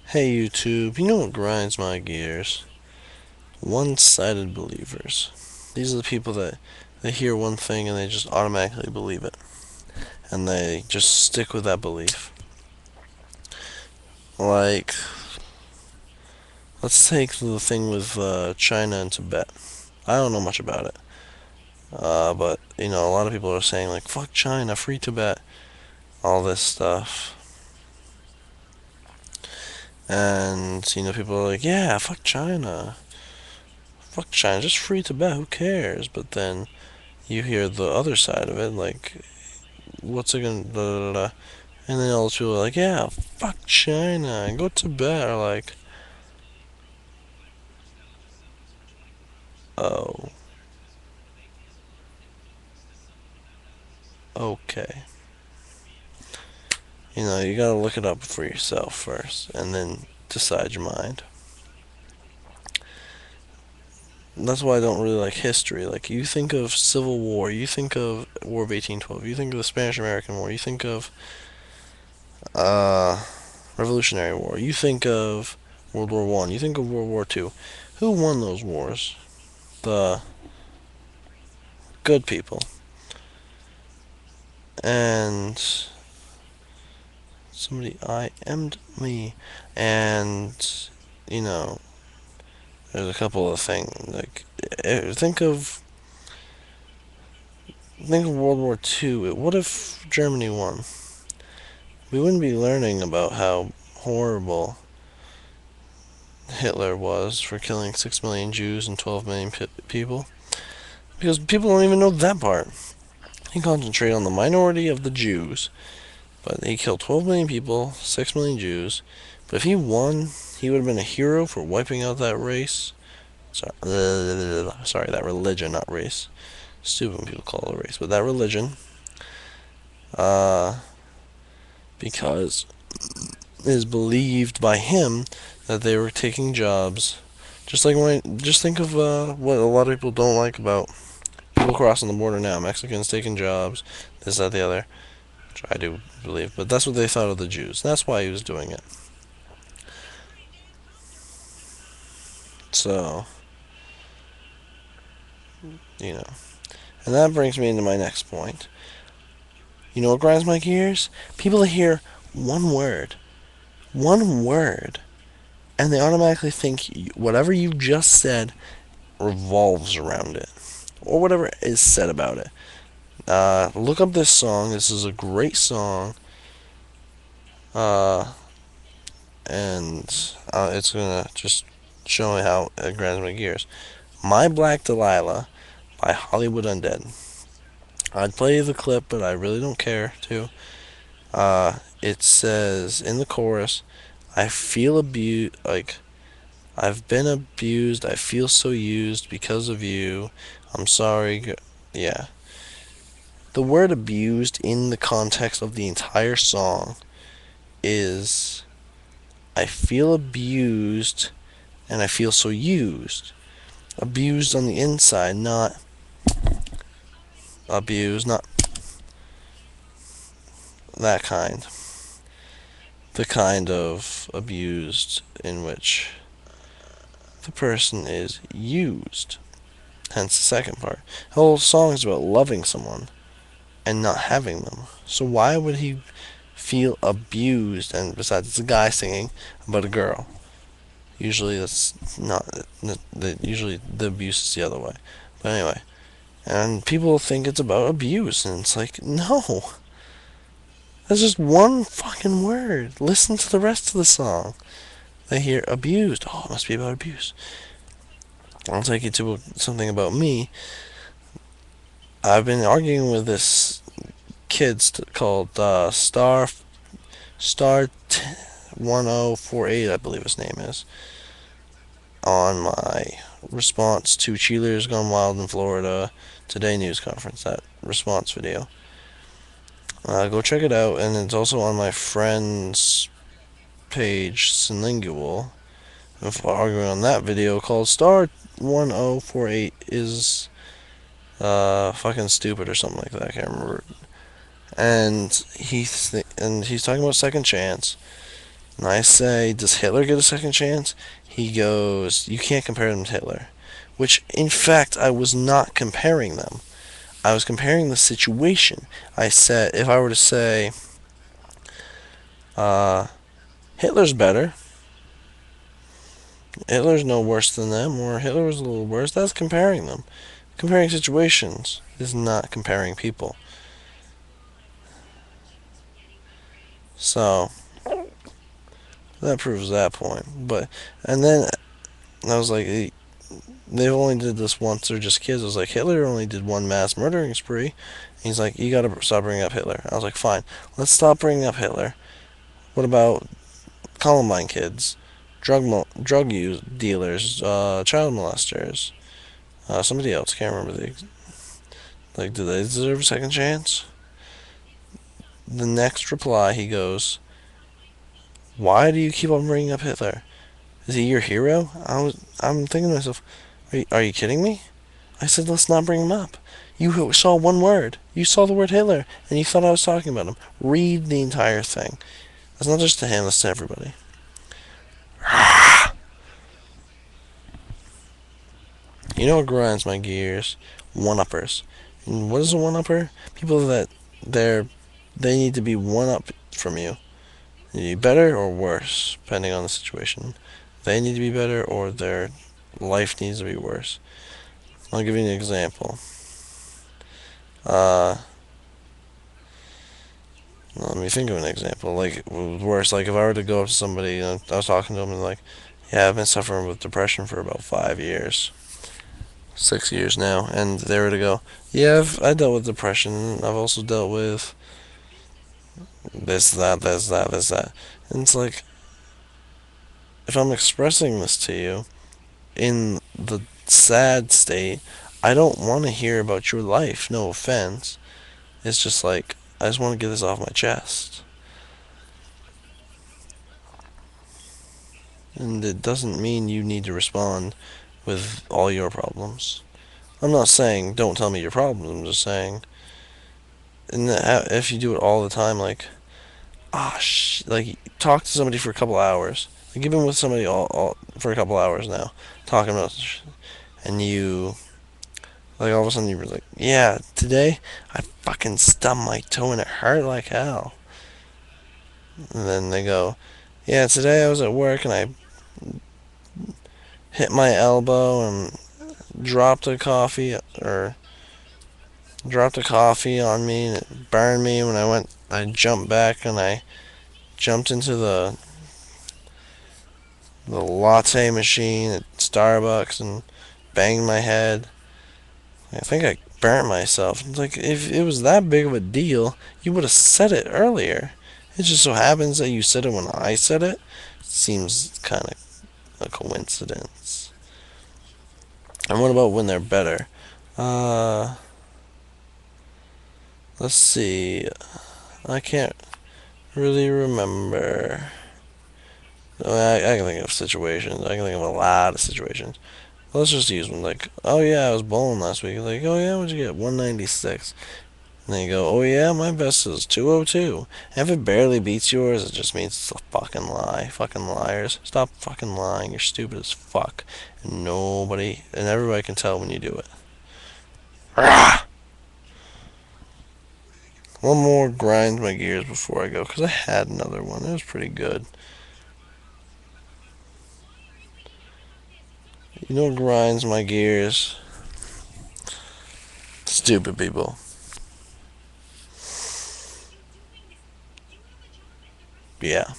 Hey YouTube, you know what grinds my gears? One-sided believers. These are the people that they hear one thing and they just automatically believe it. And they just stick with that belief. Like, let's take the thing with China and Tibet. I don't know much about it. But, a lot of people are saying, like, fuck China, free Tibet, all this stuff. And, people are like, yeah, fuck China. Fuck China, just free Tibet, who cares? But then you hear the other side of it, like, what's it gonna, da, da, da. And then all those people are like, yeah, fuck China, and go to Tibet, are like, oh, okay. You gotta look it up for yourself first, and then decide your mind. That's why I don't really like history. Like, you think of Civil War, you think of War of 1812, you think of the Spanish-American War, you think of, uh, Revolutionary War, you think of World War One, you think of World War Two. Who won those wars? The good people. And somebody IM'd me, and you know, there's a couple of things like think of World War Two. What if Germany won? We wouldn't be learning about how horrible Hitler was for killing 6 million Jews and 12 million people, because people don't even know that part. He concentrated on the minority of the Jews, but he killed 12 million people, 6 million Jews. But if he won, he would have been a hero for wiping out that race. Sorry, that religion, not race. Stupid when people call it a race, but that religion. Uh, because it is believed by him that they were taking jobs. Just think of what a lot of people don't like about people crossing the border now. Mexicans taking jobs, this, that, the other. Which I do believe, but that's what they thought of the Jews. That's why he was doing it. So, you know. And that brings me into my next point. You know what grinds my gears? People hear one word, and they automatically think whatever you just said revolves around it, or whatever is said about it. Look up this song. This is a great song, uh, and it's gonna just show me how it grinds my gears. My Black Delilah by Hollywood Undead. I'd play the clip, but I really don't care to. It says in the chorus, I feel abused, like, I've been abused, I feel so used because of you. I'm sorry. Yeah. The word abused in the context of the entire song is I feel abused and I feel so used. Abused on the inside, not abused, not that kind. The kind of abused in which the person is used. Hence the second part. The whole song is about loving someone and not having them. So why would he feel abused? And besides, it's a guy singing about a girl. Usually that's not. Usually the abuse is the other way. But anyway, and people think it's about abuse, and it's like, no. That's just one fucking word. Listen to the rest of the song. They hear abused. Oh, it must be about abuse. I'll take you to something about me. I've been arguing with this kid called Star 1048, I believe his name is, on my response to Cheerleaders Gone Wild in Florida Today news conference. That response video. Go check it out, and it's also on my friend's page, Sylingual. Arguing on that video called Star 1048 is fucking stupid or something like that. I can't remember. And he's talking about second chance, And I say, does Hitler get a second chance? He goes, you can't compare them to Hitler. Which, in fact, I was not comparing them. I was comparing the situation. I said, if I were to say, uh, Hitler's better, Hitler's no worse than them, or Hitler was a little worse, that's comparing them. Comparing situations is not comparing people. So, that proves that point. And then I was like, they've only did this once, they're just kids. I was like, Hitler only did one mass murdering spree. He's like, you gotta stop bringing up Hitler. I was like, fine, let's stop bringing up Hitler. What about Columbine kids, drug use dealers, child molesters, somebody else? Can't remember do they deserve a second chance? The next reply, he goes, "Why do you keep on bringing up Hitler? Is he your hero?" I'm thinking to myself, are you kidding me? I said, let's not bring him up. You saw one word. You saw the word Hitler, and you thought I was talking about him. Read the entire thing. That's not just to him, that's to everybody. You know what grinds my gears? One-uppers. And what is a one-upper? People that they need to be one-up from you. They need to be better or worse, depending on the situation. They need to be better or their life needs to be worse. I'll give you an example. Uh, Let me think of an example. Like, worse, like if I were to go up to somebody, and I was talking to them and like, yeah, I've been suffering with depression for about 5 years. 6 years now, and they were to go, yeah, I dealt with depression. I've also dealt with this, that, this, that, this, that. And it's like, if I'm expressing this to you in the sad state, I don't want to hear about your life. No offense. It's just like, I just want to get this off my chest. And it doesn't mean you need to respond with all your problems. I'm not saying don't tell me your problems. I'm just saying, if you do it all the time, like, like talk to somebody for a couple hours. Like you've been with somebody all for a couple hours now, talking about, and you, like all of a sudden you were like, yeah, today I fucking stubbed my toe and it hurt like hell. And then they go, yeah, today I was at work and I hit my elbow and dropped a coffee or dropped a coffee on me and it burned me when I jumped back and I jumped into the latte machine at Starbucks and banged my head. I think I burnt myself. It's like, if it was that big of a deal, you would have said it earlier. It just so happens that you said it when I said it. Seems kind of a coincidence. And what about when they're better? Uh, let's see. I can't really remember. I can think of situations. I can think of a lot of situations. Well, let's just use one. Like, oh yeah, I was bowling last week. Like, oh yeah, what'd you get? 196. And then you go, oh yeah, my best is 202. And if it barely beats yours, it just means it's a fucking lie. Fucking liars. Stop fucking lying. You're stupid as fuck. And everybody can tell when you do it. Rah! One more grind my gears before I go, because I had another one. It was pretty good. You know what grinds my gears? Stupid people. Yeah.